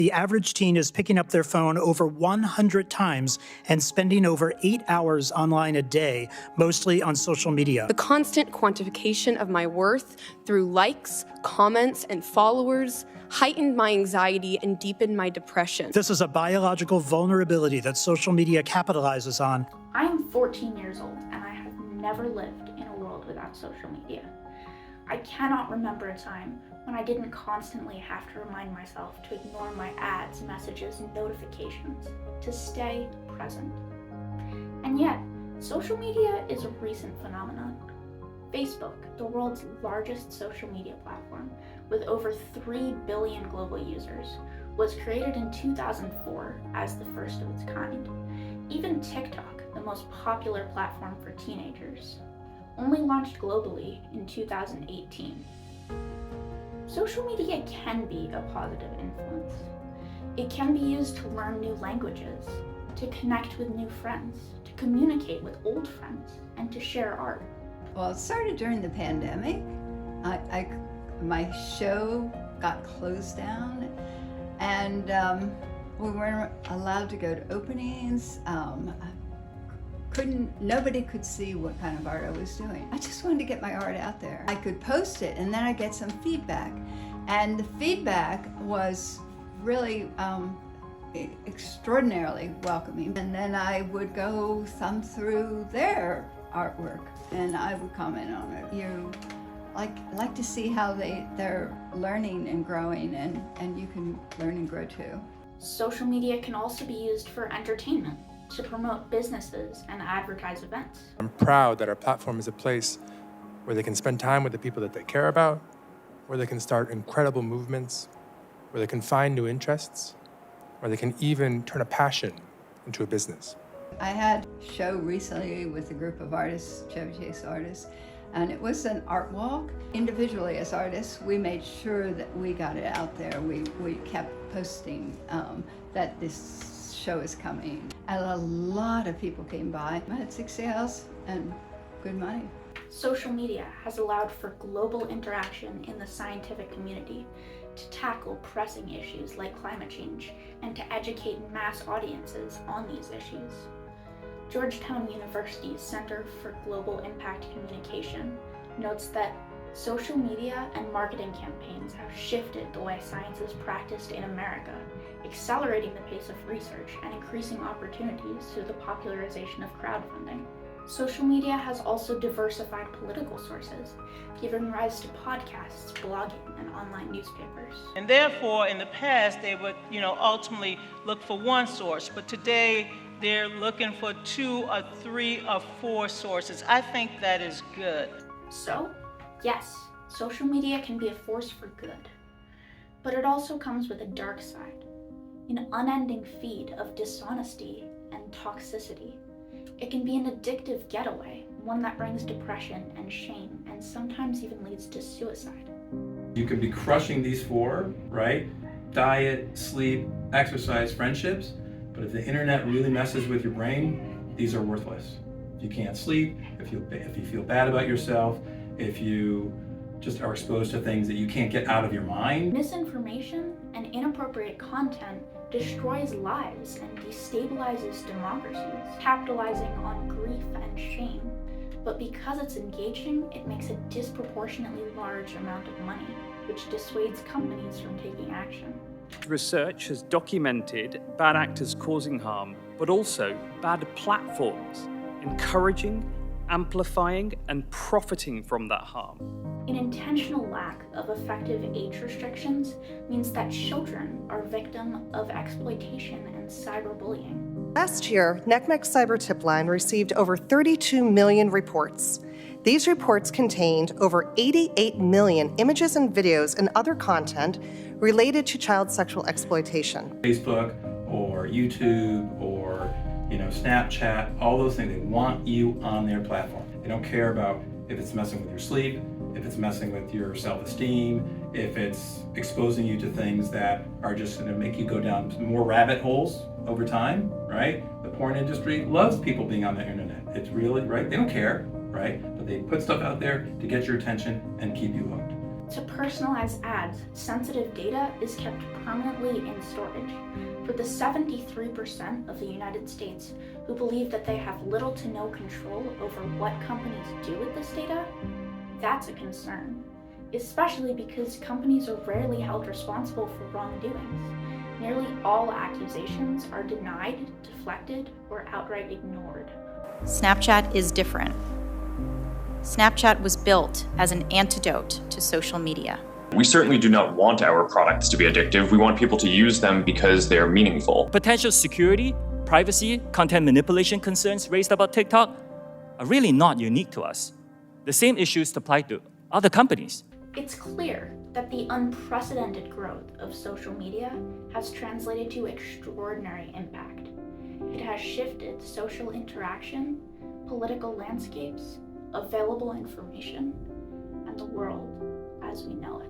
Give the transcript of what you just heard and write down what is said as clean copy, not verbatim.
The average teen is picking up their phone over 100 times and spending over 8 hours online a day, mostly on social media. The constant quantification of my worth through likes, comments, and followers heightened my anxiety and deepened my depression. This is a biological vulnerability that social media capitalizes on. I am 14 years old and I have never lived in a world without social media. I cannot remember a time when I didn't constantly have to remind myself to ignore my ads, messages, and notifications to stay present. And yet, social media is a recent phenomenon. Facebook, the world's largest social media platform with over 3 billion global users, was created in 2004 as the first of its kind. Even TikTok, the most popular platform for teenagers, only launched globally in 2018. Social media can be a positive influence. It can be used to learn new languages, to connect with new friends, to communicate with old friends, and to share art. Well, it started during the pandemic. My show got closed down, and we weren't allowed to go to openings. Nobody could see what kind of art I was doing. I just wanted to get my art out there. I could post it and then I'd get some feedback. And the feedback was really extraordinarily welcoming. And then I would go thumb through their artwork and I would comment on it. You like to see how they're learning and growing, and you can learn and grow too. Social media can also be used for entertainment, to promote businesses and advertise events. I'm proud that our platform is a place where they can spend time with the people that they care about, where they can start incredible movements, where they can find new interests, where they can even turn a passion into a business. I had a show recently with a group of artists, Chevy Chase artists, and it was an art walk. Individually as artists, we made sure that we got it out there. We kept posting that this show is coming. And a lot of people came by. I had 6 sales and good money. Social media has allowed for global interaction in the scientific community to tackle pressing issues like climate change and to educate mass audiences on these issues. Georgetown University's Center for Global Impact Communication notes that social media and marketing campaigns have shifted the way science is practiced in America, accelerating the pace of research and increasing opportunities through the popularization of crowdfunding. Social media has also diversified political sources, giving rise to podcasts, blogging, and online newspapers. And therefore, in the past, they would, ultimately look for one source, but today they're looking for 2 or 3 or 4 sources. I think that is good. So, yes, social media can be a force for good, but it also comes with a dark side, an unending feed of dishonesty and toxicity. It can be an addictive getaway, one that brings depression and shame, and sometimes even leads to suicide. You could be crushing these 4, right? Diet, sleep, exercise, friendships, but if the internet really messes with your brain, these are worthless. If you can't sleep, if you feel bad about yourself, if you just are exposed to things that you can't get out of your mind. Misinformation and inappropriate content destroys lives and destabilizes democracies, capitalizing on grief and shame. But because it's engaging, it makes a disproportionately large amount of money, which dissuades companies from taking action. Research has documented bad actors causing harm, but also bad platforms encouraging, amplifying, and profiting from that harm. An intentional lack of effective age restrictions means that children are victim of exploitation and cyberbullying. Last year, NCMEC Cyber Tipline received over 32 million reports. These reports contained over 88 million images and videos and other content related to child sexual exploitation. Facebook or YouTube or Snapchat, all those things, they want you on their platform. They don't care about if it's messing with your sleep, if it's messing with your self-esteem, if it's exposing you to things that are just going to make you go down more rabbit holes over time, right? The porn industry loves people being on the internet. It's really, right? They don't care, right? But they put stuff out there to get your attention and keep you hooked. To personalize ads, sensitive data is kept permanently in storage. For the 73% of the United States who believe that they have little to no control over what companies do with this data, that's a concern, especially because companies are rarely held responsible for wrongdoings. Nearly all accusations are denied, deflected, or outright ignored. Snapchat is different. Snapchat was built as an antidote to social media. We certainly do not want our products to be addictive. We want people to use them because they are meaningful. Potential security, privacy, content manipulation concerns raised about TikTok are really not unique to us. The same issues apply to other companies. It's clear that the unprecedented growth of social media has translated to extraordinary impact. It has shifted social interaction, political landscapes, available information, and the world as we know it.